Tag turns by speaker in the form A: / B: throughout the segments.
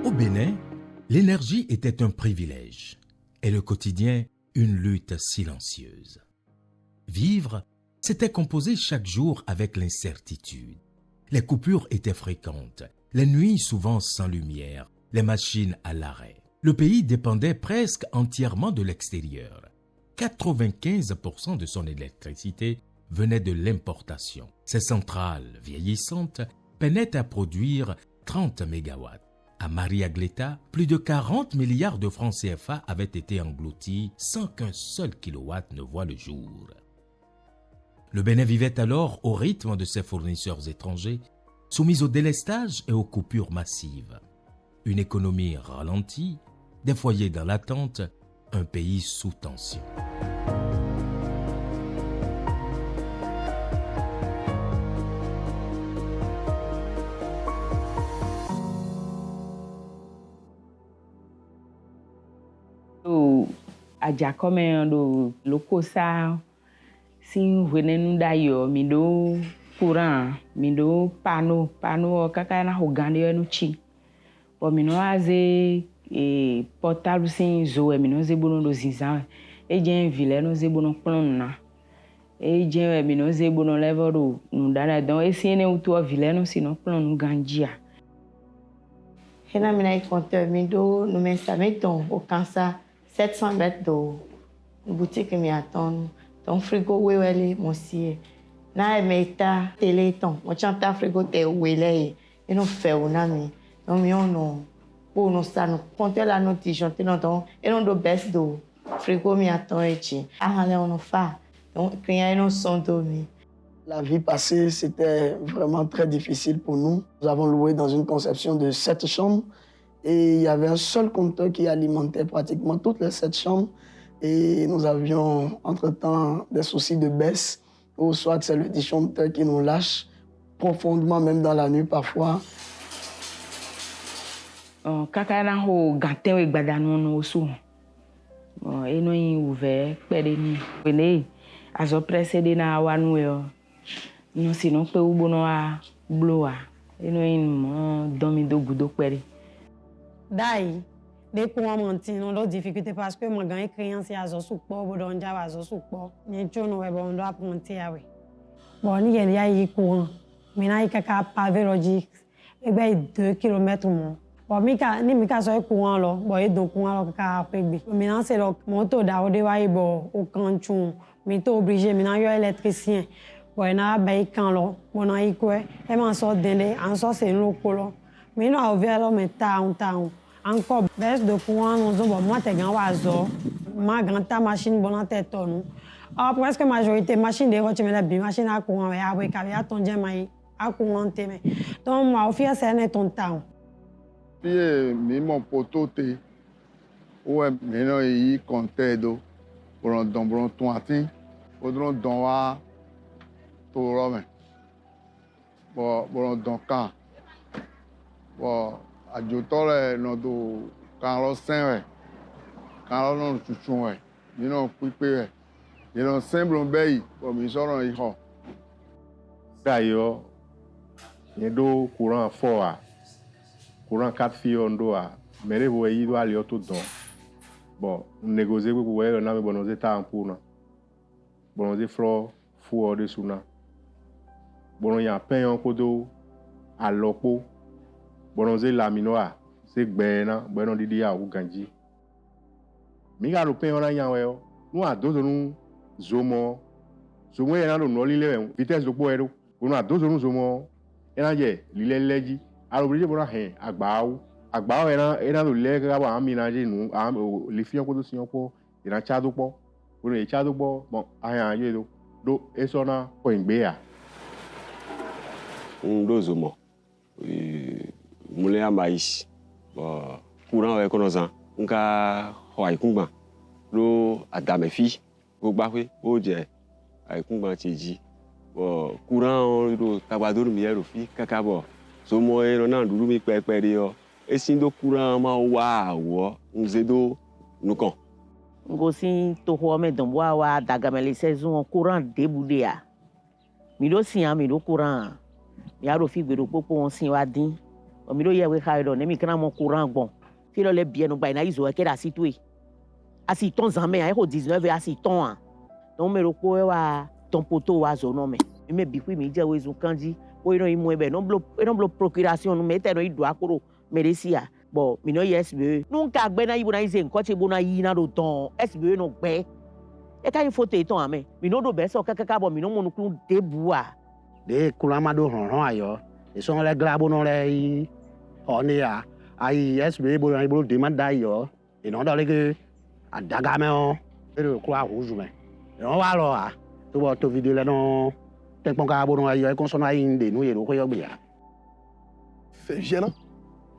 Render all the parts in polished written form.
A: Au Bénin, l'énergie était un privilège et le quotidien une lutte silencieuse. Vivre, c'était composer chaque jour avec l'incertitude. Les coupures étaient fréquentes, les nuits souvent sans lumière, les machines à l'arrêt. Le pays dépendait presque entièrement de l'extérieur. 95% de son électricité venait de l'importation. Ces centrales vieillissantes peinaient à produire 30 mégawatts. À Maria-Gleta, plus de 40 milliards de francs CFA avaient été engloutis sans qu'un seul kilowatt ne voie le jour. Le Bénin vivait alors au rythme de ses fournisseurs étrangers, soumis au délestage et aux coupures massives. Une économie ralentie, des foyers dans l'attente, un pays sous tension.
B: Ajakome do lokosa sin venenu dayo mi do courant mi do pano kaka na hogande no chi po mi no aze portable sin zo mi no ze bono do zinzan e jen vile no ze bono plon na e jen mi no ze bono level do no dana don e sin ne uto vile no sino plon gandia
C: hena mi na compteur mi do no mensamento au cancer 700 mètres de boutique mi attend ton frigo wele monsieur na meta téléton mo chanta frigo te wele e no fe una mi no mi ono pour no sa no compter la notice te no don e no do best do frigo mi attend echi ahale ono fa donc client no son do mi.
D: La vie passée, c'était vraiment très difficile pour nous. Nous avons loué dans une conception de 7 chambres. Et il y avait un seul compteur qui alimentait pratiquement toutes les 7 chambres. Et nous avions, entre-temps, des soucis de baisse, ou soit c'est le disjoncteur qui nous lâche profondément, même dans la nuit parfois.
B: Kaka na ho ganten we gbadanu no so. Eno yin ouvert pede ni. Wele azo précédé na wanu yo. Non sinon pe ubono a bloa. Eno yin mo domi do gudo pede.
E: Daí, depois uma mantina, não dificuldade parce que moi ganhei criança e azo supo, bodon já azo supo. Nem chono é bom do apronter awe. Bom, ninguém ia ir com, mina ia cá pavé logique, e bem 2 km mo. Bom, ni mika só com alo, bom e do com alo cá pegbe. Mina c'est le moto da o de vai bo o canchon, mi to obligé mina yo électricien. Bom, na bay kan lo, bon na ikwe, e man so dende, an so c'est lokolo. Mais nous avons ouvert le temps. Encore baisse de courant, nous avons moi t'es grand oiseau, ma grande ta machine bonne tête nous. Presque majorité machine de route mais la machine à courant et après qu'avait attendu mais à courant mais donc moi au final c'est un ton temps.
F: Puis mon poteau té ouais maintenant il comptait do pour un don ton atin pour don wa to romain. Bon don quand bon adjutore no do Carlos Saint Carlos no chuchun you know pipe you know semblon bay pour mi soro iho
G: dayo ye do courant fort courant 4 filles ndo a mere bo yi do ali to don bon négocier pour ouais na me bonoze ta ampuna bonoze fro fu de suna bonon ya pen ko do alopo bonoze laminoa se gbena bueno didi ya uganji mi ga lo pen ona yan we o nu adozo nu zomo yana lo no lile vitesse do po ero nu adozo nu zomo yana je lile leji alo brije bona he agbao yana lo le ga ba amina je nu le fion ko do sion po yana chado po onu e chado po bon ayan ye do esona po ngbe ya
H: do zomo moulin à maïs courant avec nos nka hoai kungba lo adame fi go gbakwe o je ai kungba tiji courant lo tabadoro mi ero fi kaka bo so mo ero na duru mi pepe ri o esin do courant ma wa wo nzedo nukon
I: ngo sin to ho me don wa dagamele saison courant déboude a mi do sin mi do courant mi aro fi gbero popo won sin wa din mi do ye we kha do ne mi kana mon courant bon fi lo le bien no ba na izo e ke da situé asi ton zame a ko 19 asi ton a donc me ro ko wa ton poto wa zo no me bi mi je we zo kanji o ino imu ebe no blo procuration no me te no ido akoro meresia bo mi no SBE nunca gbe na ibu na ize nko che bu na yi na do ton SBE no gbe e ka foto ton ame mi no do be so kaka bo mi no mo nu debu a
J: de kulama do ron ayo e so le glabo no le oni a ai SBE bo na bo demand da yo e no do le ke adaga me o e do kula huju me e no wa lo a to bo to video le no te pon ka bo no ayo e kon so na inde no ye ro ko yo gbe ya.
K: C'est gênant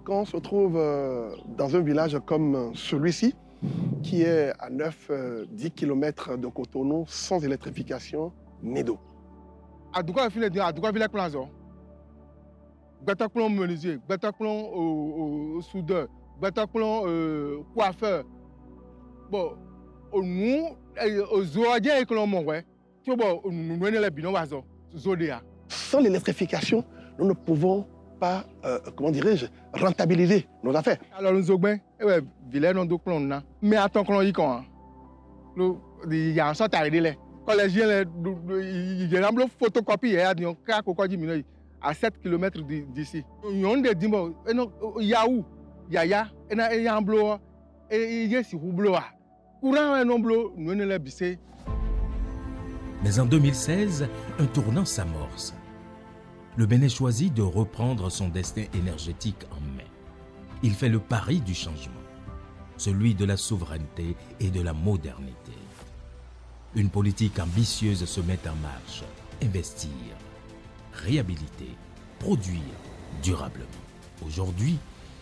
K: quand on se trouve dans un village comme celui-ci, qui est à 9-10 km de Cotonou, sans électrification ni d'eau.
F: À Douga, il y a des plans. Bataklon menuisier, Bataklon soudeur, Bataklon coiffeur. Bon, nous, aux zoadiens et que l'on mange, tu vois, nous venons les binômes à Zodéa.
K: Sans l'électrification, nous ne pouvons pas, comment dirais-je, rentabiliser nos affaires.
F: Alors, nous avons ouais, vilain non de clone, mais attends que l'on y quand il y a un sort à aider. Quand les gens, il y a une photocopie, il y a un à 7 km d'ici. Il y a des dimanches, il y a où? Il y a un bloc, et il y a un bloc. Courant un bloc, nous ne l'avons pas.
A: Mais en 2016, un tournant s'amorce. Le Bénin choisit de reprendre son destin énergétique en main. Il fait le pari du changement, celui de la souveraineté et de la modernité. Une politique ambitieuse se met en marche. Investir, réhabiliter, produire durablement. Aujourd'hui,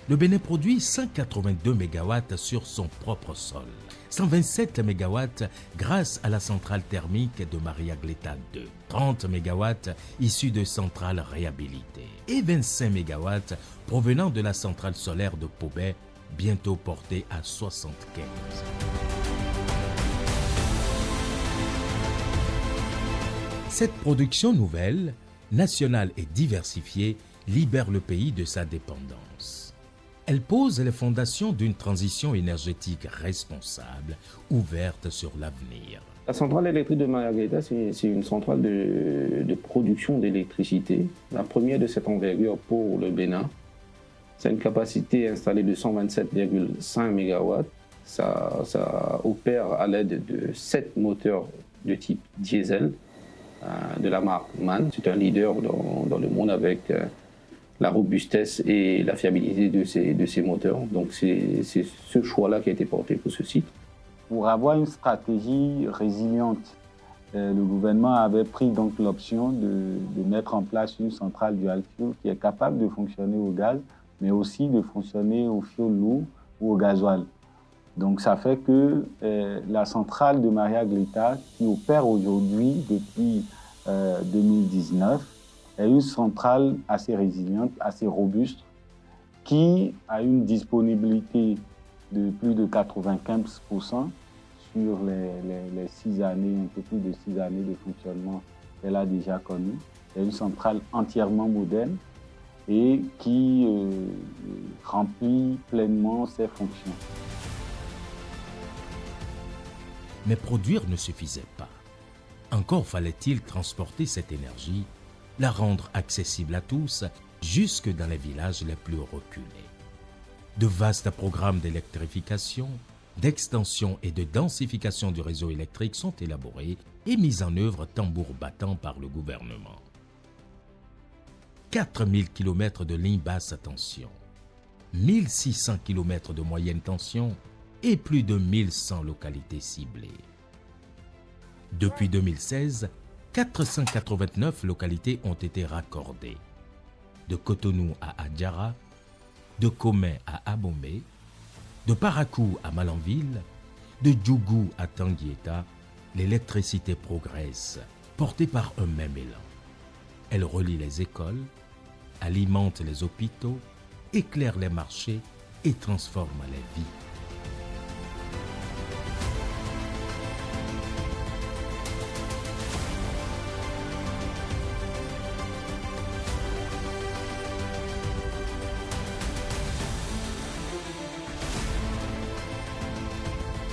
A: le Bénin produit 182 MW sur son propre sol, 127 MW grâce à la centrale thermique de Maria-Gleta 2, 30 MW issus de centrales réhabilitées et 25 MW provenant de la centrale solaire de Pobet, bientôt portée à 75. Cette production nouvelle, nationale et diversifiée, libère le pays de sa dépendance. Elle pose les fondations d'une transition énergétique responsable, ouverte sur l'avenir.
L: La centrale électrique de Maria-Gleta, c'est une centrale de production d'électricité, la première de cette envergure pour le Bénin. C'est une capacité installée de 127,5 MW. Ça opère à l'aide de 7 moteurs de type diesel de la marque MAN. C'est un leader dans le monde avec la robustesse et la fiabilité de ces moteurs. Donc c'est ce choix-là qui a été porté pour ce site.
M: Pour avoir une stratégie résiliente, le gouvernement avait pris donc l'option de mettre en place une centrale dual fuel qui est capable de fonctionner au gaz, mais aussi de fonctionner au fioul lourd ou au gasoil. Donc ça fait que la centrale de Maria-Gleta, qui opère aujourd'hui depuis 2019, est une centrale assez résiliente, assez robuste, qui a une disponibilité de plus de 95% sur les 6 années, un peu plus de 6 années de fonctionnement qu'elle a déjà connu. C'est une centrale entièrement moderne et qui remplit pleinement ses fonctions.
A: Mais produire ne suffisait pas. Encore fallait-il transporter cette énergie, la rendre accessible à tous, jusque dans les villages les plus reculés. De vastes programmes d'électrification, d'extension et de densification du réseau électrique sont élaborés et mis en œuvre tambour battant par le gouvernement. 4000 km de lignes basse tension, 1600 km de moyenne tension et plus de 1100 localités ciblées. Depuis 2016, 489 localités ont été raccordées. De Cotonou à Adjara, de Komé à Abomey, de Parakou à Malanville, de Djougou à Tanguieta, l'électricité progresse, portée par un même élan. Elle relie les écoles, alimente les hôpitaux, éclaire les marchés et transforme les vies.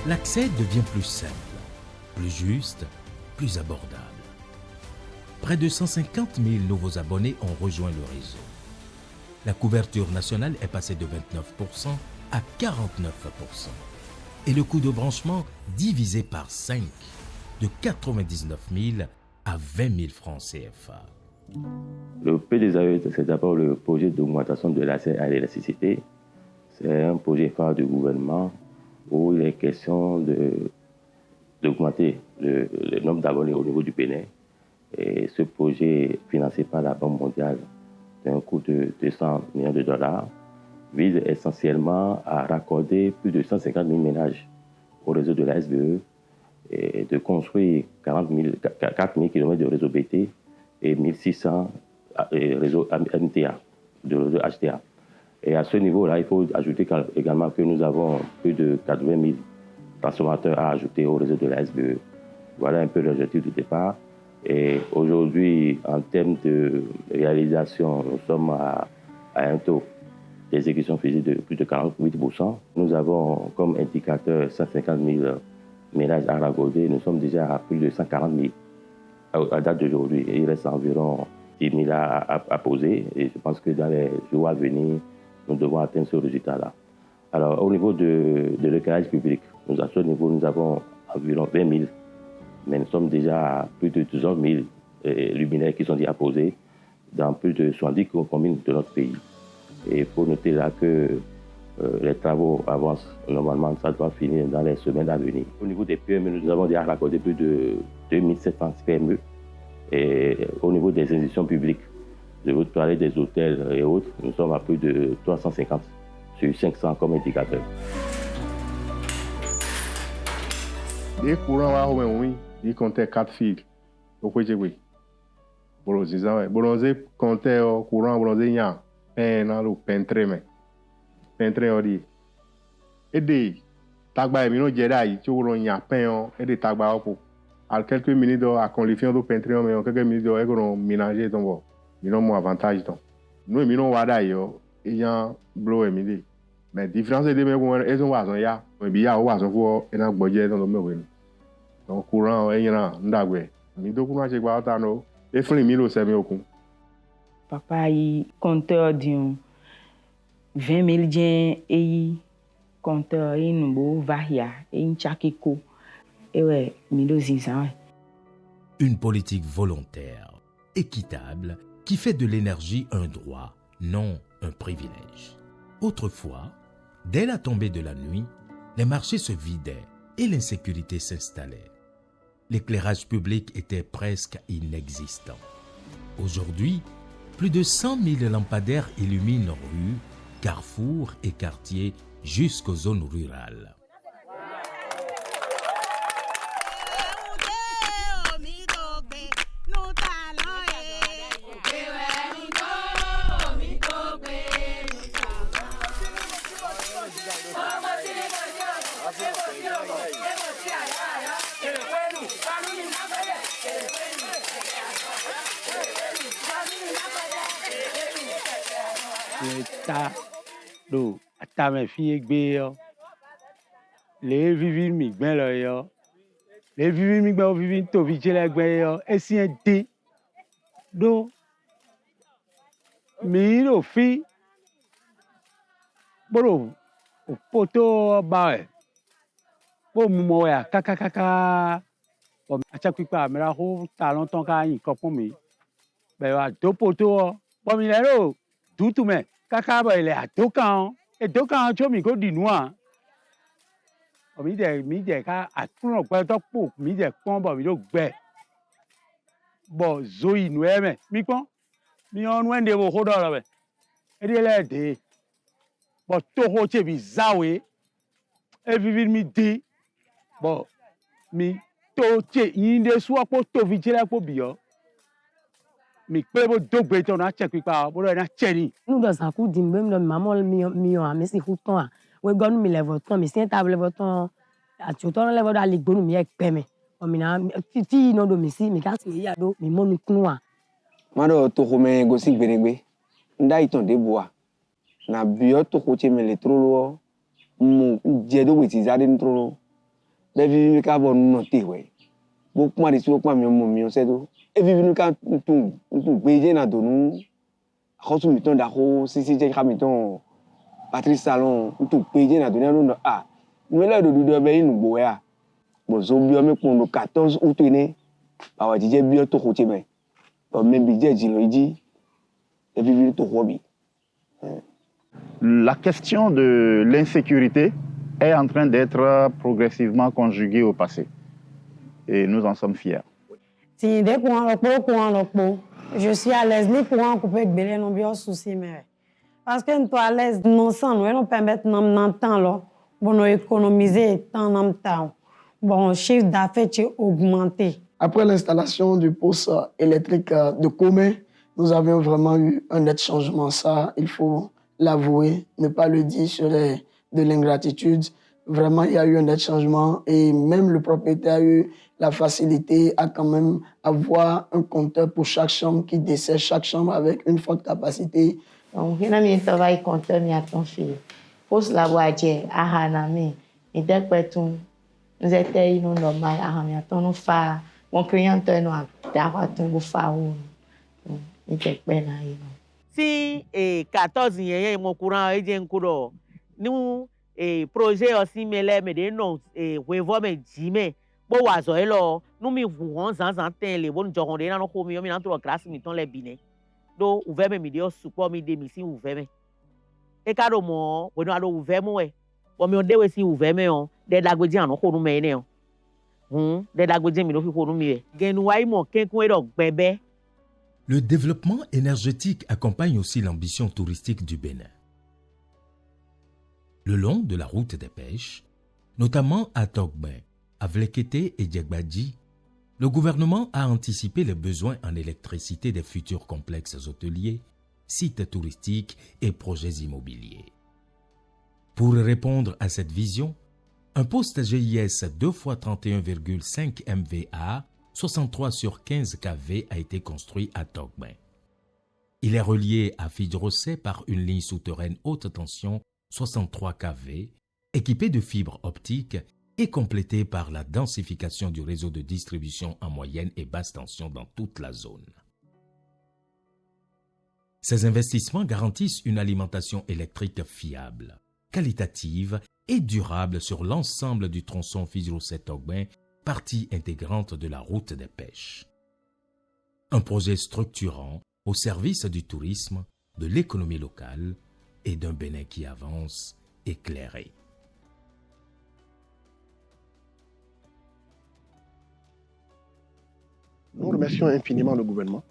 A: l'accès devient plus simple, plus juste, plus abordable. Près de 150 000 nouveaux abonnés ont rejoint le réseau. La couverture nationale est passée de 29% à 49%. Et le coût de branchement divisé par 5, de 99 000 à 20 000 francs CFA.
N: Le PDSAE, c'est d'abord le projet d'augmentation de l'accès à l'électricité. C'est un projet phare du gouvernement où il est question d'augmenter le nombre d'abonnés au niveau du Bénin. Et ce projet, financé par la Banque mondiale, d'un coût de 200 millions de dollars, vise essentiellement à raccorder plus de 150 000 ménages au réseau de la SBE et de construire 4 000 km de réseau BT et 1600 réseaux MTA, de réseau HTA. Et à ce niveau-là, il faut ajouter également que nous avons plus de 80 000 transformateurs à ajouter au réseau de la SBE. Voilà un peu l'objectif du départ. Et aujourd'hui, en termes de réalisation, nous sommes à un taux d'exécution physique de plus de 48%. Nous avons comme indicateur 150 000 ménages à raccorder. Nous sommes déjà à plus de 140 000 à date d'aujourd'hui. Il reste environ 10 000 à poser. Et je pense que dans les jours à venir, nous devons atteindre ce résultat-là. Alors, au niveau de l'éclairage public, à ce niveau, nous avons environ 20 000. Mais nous sommes déjà à plus de 200 000 luminaires qui sont déjà posés dans plus de 70 communes de notre pays. Et il faut noter là que les travaux avancent. Normalement, ça doit finir dans les semaines à venir. Au niveau des PME, nous avons déjà raccordé plus de 2700 PME. Et au niveau des institutions publiques, je veux parler des hôtels et autres, nous sommes à plus de 350 sur 500 comme indicateur.
G: Les courants, ils comptaient 4 fils. Pourquoi j'ai dit? Bolonzé comptait au courant, bolonzé y a peine ou peintre, mais peintre on dit. Et des tagba mino jedi, tu vois y a peine et des tagba pour. À quelques minutes à qualifier de peintre, mais en quelques minutes on est ménager ton bon. Mino mon avantage donc. Nous mino wada yo, il y a blow midi. Mais différence de mes ils ont wason ya, mais bien wason pour un budget dans le même. Donc courant est là, ndagwe. Mi do courant chez gba tano, e fli mi lo se mi okun.
B: Papa yi compteur d'un 20 000 dien et compteur yi nubo vahia et nchakiko. Et ouais, mi do zinzan.
A: Une politique volontaire, équitable, qui fait de l'énergie un droit, non un privilège. Autrefois, dès la tombée de la nuit, les marchés se vidaient et l'insécurité s'installait. L'éclairage public était presque inexistant. Aujourd'hui, plus de 100 000 lampadaires illuminent rues, carrefours et quartiers jusqu'aux zones rurales.
O: Ta do ata me fi gbe yo le vivi mi gben lo yo le vivi mi gben o vivi to vi jele gben yo esi en de do mi lo fi boro o poto ba e bo mu mo ya kaka o acha pipa mi ra ho ta lon ton ka yin ko pon mi be wa do poto bo mi le ro tutu me kaka ba ile atokan e dokan cho mi ko dinua o mi de ka atun pe to po mi de pon bo mi lo gbe bo zo inu e me mi pon mi on wende bo ho do lo be e de le de bo to ho che bi zawe e vivi mi de bo mi to che yin de su apo to vi jere apo bi yo mi pe bo dogbe to na che pipa bo na che ni
E: nous dans un coup d'imbe maman mi a mais c'est fouton a we gonu mi level ton mi sen table level ton a tu ton level da ligbonu mi e pe me o mi na ti no do mi si mi ka ti ya do mi mo mi kunu a
P: ma do to ko me go si gberegbe nda iton de boa na bio to ko che me le trolo mu je do we ti zade ntrolo Baby, we can't not away. Book money to work my said, if you can't do Beijing à Donou, Rosumiton d'Aro, CCJ Hamilton, Patrice Salon, tout Beijing à Donou, ah, nous l'avons de Béin ou Boya. Bon, Zombie, pour nous 14 août, par DJ Bio to Hotime. Même budget, il dit, et puis to Hobby.
Q: La question de l'insécurité est en train d'être progressivement conjuguée au passé. Et nous en sommes fiers.
E: Si dès qu'on je suis à l'aise, ni pour en couper avec Bélé, non bien souci, mais. Parce que nous sommes à l'aise, non sans nous, nous permettre de temps là, pour nous économiser temps en temps. Bon, chiffre d'affaires est augmenté.
D: Après l'installation du poste électrique de Comé, nous avons vraiment eu un net changement. Ça, il faut l'avouer, ne pas le dire serait de l'ingratitude. Vraiment, il y a eu un net changement et même le propriétaire a eu la facilité à quand même avoir un compteur pour chaque chambre qui dessert chaque chambre avec une forte capacité.
C: Donc, il y a un travail compteur, mais à ton fil. Pour la voiture, à Hanami, et dès que nous étions normal, à Hanami, à ton fa, mon client, nous a d'avoir ton fa ou, il était bien là.
I: Si 14 yeye mo courant eje nkuro ni projet aussi mele me de non wevo me jime bo wazo elo nu mi vu won zan ten le bon jogon de na no ko mi na tro class mi ton le bine do uve me mi de support mi de mi si uve me e ka do mo we no ado uve mo we bo mi on de we si uve me on de dagbeji an ko nu me ne on de dagbeji mi no fi ko nu mi we genu wa imo kenkun e do gbebe.
A: Le développement énergétique accompagne aussi l'ambition touristique du Bénin. Le long de la route des pêches, notamment à Togben, à Vlekete et Djegbadji, le gouvernement a anticipé les besoins en électricité des futurs complexes hôteliers, sites touristiques et projets immobiliers. Pour répondre à cette vision, un poste GIS 2x31,5 MVA 63 sur 15 kV a été construit à Togben. Il est relié à Fidrosset par une ligne souterraine haute tension 63 kV, équipée de fibres optiques et complétée par la densification du réseau de distribution en moyenne et basse tension dans toute la zone. Ces investissements garantissent une alimentation électrique fiable, qualitative et durable sur l'ensemble du tronçon Fidrosset-Togben, partie intégrante de la route des pêches. Un projet structurant au service du tourisme, de l'économie locale et d'un Bénin qui avance éclairé.
K: Nous remercions infiniment le gouvernement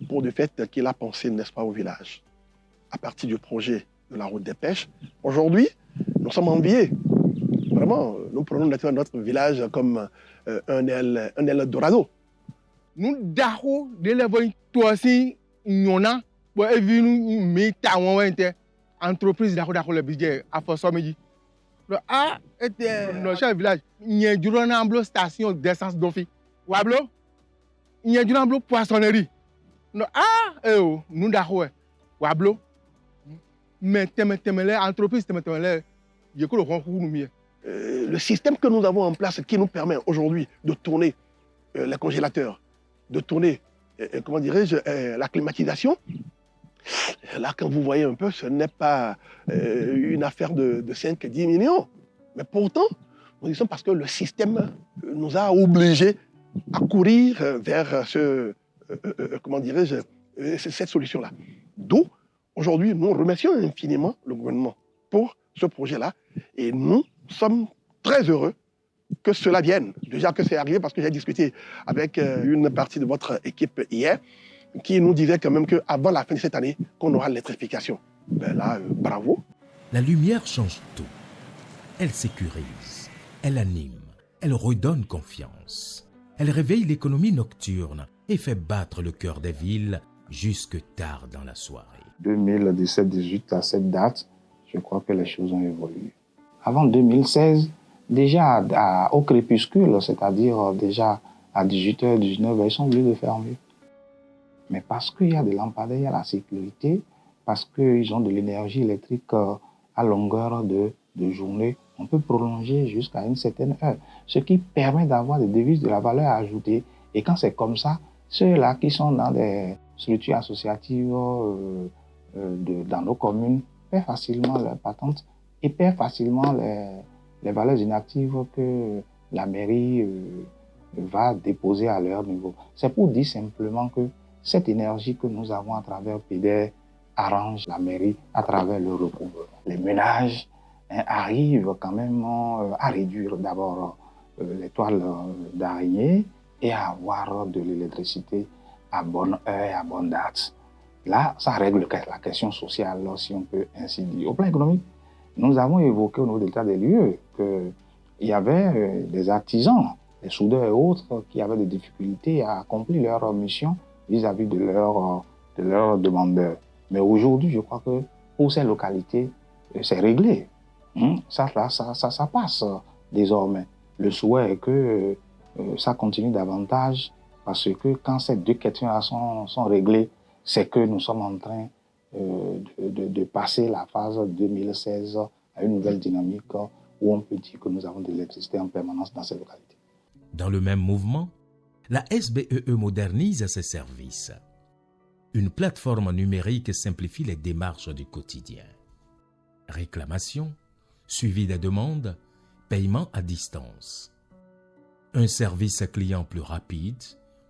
K: pour le fait qu'il a pensé, n'est-ce pas, au village. À partir du projet de la route des pêches, aujourd'hui, nous sommes enviés. Vraiment, nous prenons notre village comme un Eldorado.
F: Nous d'arro de l'évolution aussi nyona pour éviter nous mettre en entreprise d'arro le budget à force meji. Le A était dans chaque village, il y a une station d'essence d'office. Wablo, il y a une poissonnerie. Le A nous d'arro Wablo. Mais entreprise il y a que le concours nous
K: le système que nous avons en place qui nous permet aujourd'hui de tourner les congélateurs, de tourner, comment dirais-je, la climatisation, là, quand vous voyez un peu, ce n'est pas une affaire de 5-10 millions. Mais pourtant, nous disons parce que le système nous a obligés à courir vers comment dirais-je, cette solution-là. D'où, aujourd'hui, nous remercions infiniment le gouvernement pour ce projet-là et nous sommes très heureux que cela vienne. Déjà que c'est arrivé parce que j'ai discuté avec une partie de votre équipe hier qui nous disait quand même qu'avant la fin de cette année, qu'on aura l'électrification. Ben là, bravo.
A: La lumière change tout. Elle sécurise, elle anime, elle redonne confiance. Elle réveille l'économie nocturne et fait battre le cœur des villes jusque tard dans la soirée.
R: 2017-18 à cette date, je crois que les choses ont évolué. Avant 2016, déjà au crépuscule, c'est-à-dire déjà à 18h, 19h, ils sont obligés de fermer. Mais parce qu'il y a des lampadaires, il y a la sécurité, parce qu'ils ont de l'énergie électrique à longueur de journée, on peut prolonger jusqu'à une certaine heure, ce qui permet d'avoir des devises de la valeur ajoutée. Et quand c'est comme ça, ceux-là qui sont dans des structures associatives dans nos communes paient facilement leurs patentes et paient facilement les valeurs inactives que la mairie va déposer à leur niveau. C'est pour dire simplement que cette énergie que nous avons à travers PDR arrange la mairie à travers le recouvrement. Les ménages arrivent quand même à réduire d'abord les toiles d'araignée et à avoir de l'électricité à bonne heure et à bonne date. Là, ça règle la question sociale, si on peut ainsi dire. Au plan économique, nous avons évoqué au niveau de l'état des lieux qu'il y avait des artisans, des soudeurs et autres qui avaient des difficultés à accomplir leur mission vis-à-vis de leurs demandeurs. Mais aujourd'hui, je crois que pour ces localités, c'est réglé. Ça passe désormais. Le souhait est que ça continue davantage parce que quand ces deux questions sont réglées, c'est que nous sommes en train de passer la phase 2016 à une nouvelle dynamique où on peut dire que nous avons de l'électricité en permanence dans ces localités.
A: Dans le même mouvement, la SBEE modernise ses services. Une plateforme numérique simplifie les démarches du quotidien. Réclamation, suivi des demandes, paiement à distance. Un service client plus rapide,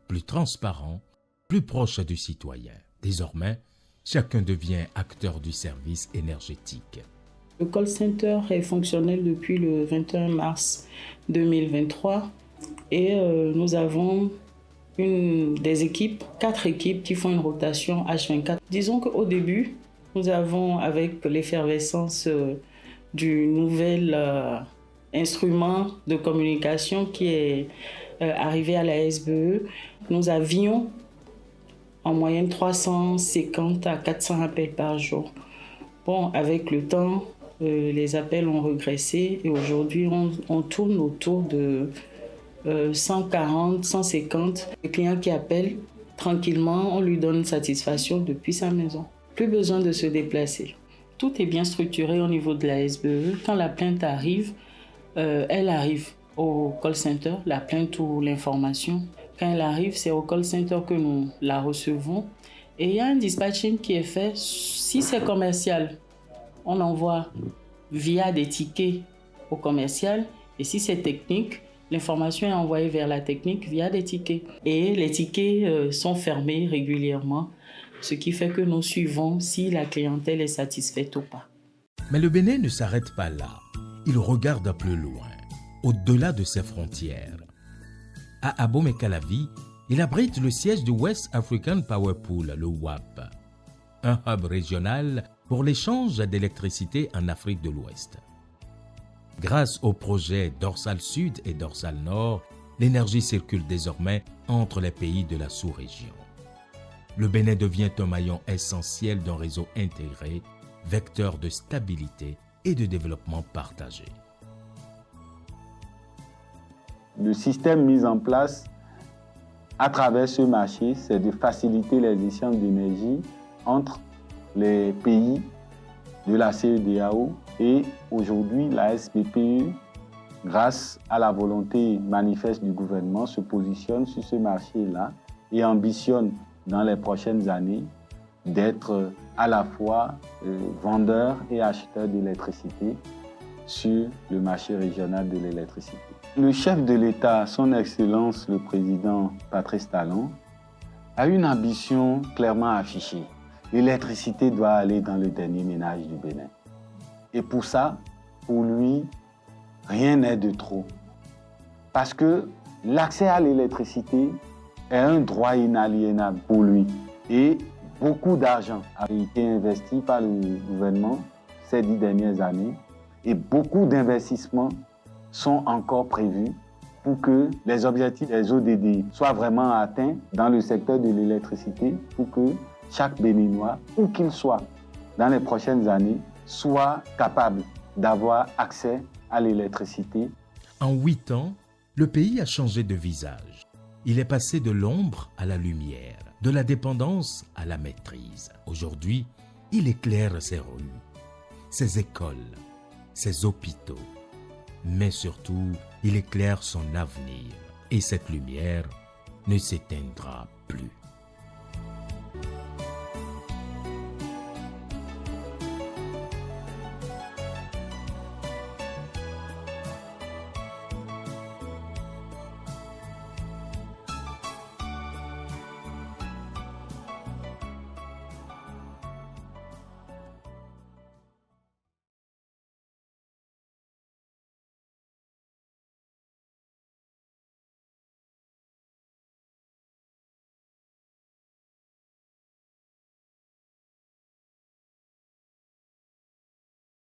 A: plus transparent, plus proche du citoyen. Désormais, chacun devient acteur du service énergétique.
S: Le call center est fonctionnel depuis le 21 mars 2023 et nous avons des équipes, 4 équipes qui font une rotation H24. Disons qu'au début, nous avons, avec l'effervescence du nouvel instrument de communication qui est arrivé à la SBE, nous avions en moyenne 350 à 400 appels par jour. Bon, avec le temps, les appels ont régressé et aujourd'hui, on tourne autour de 140, 150. Le client qui appelle tranquillement, on lui donne satisfaction depuis sa maison. Plus besoin de se déplacer. Tout est bien structuré au niveau de la SBE. Quand la plainte arrive, elle arrive au call center, la plainte ou l'information. Quand elle arrive, c'est au call center que nous la recevons. Et il y a un dispatching qui est fait. Si c'est commercial, on envoie via des tickets au commercial. Et si c'est technique, l'information est envoyée vers la technique via des tickets. Et les tickets sont fermés régulièrement, ce qui fait que nous suivons si la clientèle est satisfaite ou pas.
A: Mais le Bénin ne s'arrête pas là. Il regarde plus loin, au-delà de ses frontières. À Abomey-Calavi, il abrite le siège du West African Power Pool, le WAP, un hub régional pour l'échange d'électricité en Afrique de l'Ouest. Grâce aux projets Dorsal Sud et Dorsal Nord, l'énergie circule désormais entre les pays de la sous-région. Le Bénin devient un maillon essentiel d'un réseau intégré, vecteur de stabilité et de développement partagé.
M: Le système mis en place à travers ce marché, c'est de faciliter les échanges d'énergie entre les pays de la CEDEAO et aujourd'hui la SBPE, grâce à la volonté manifeste du gouvernement, se positionne sur ce marché-là et ambitionne dans les prochaines années d'être à la fois vendeur et acheteur d'électricité sur le marché régional de l'électricité. Le chef de l'État, son Excellence le Président Patrice Talon, a une ambition clairement affichée. L'électricité doit aller dans le dernier ménage du Bénin. Et pour ça, pour lui, rien n'est de trop. Parce que l'accès à l'électricité est un droit inaliénable pour lui. Et beaucoup d'argent a été investi par le gouvernement ces 10 dernières années et beaucoup d'investissements sont encore prévus pour que les objectifs des ODD soient vraiment atteints dans le secteur de l'électricité, pour que chaque Béninois, où qu'il soit, dans les prochaines années, soit capable d'avoir accès à l'électricité.
A: En 8 ans, le pays a changé de visage. Il est passé de l'ombre à la lumière, de la dépendance à la maîtrise. Aujourd'hui, il éclaire ses rues, ses écoles, ses hôpitaux, mais surtout, il éclaire son avenir. Et cette lumière ne s'éteindra plus.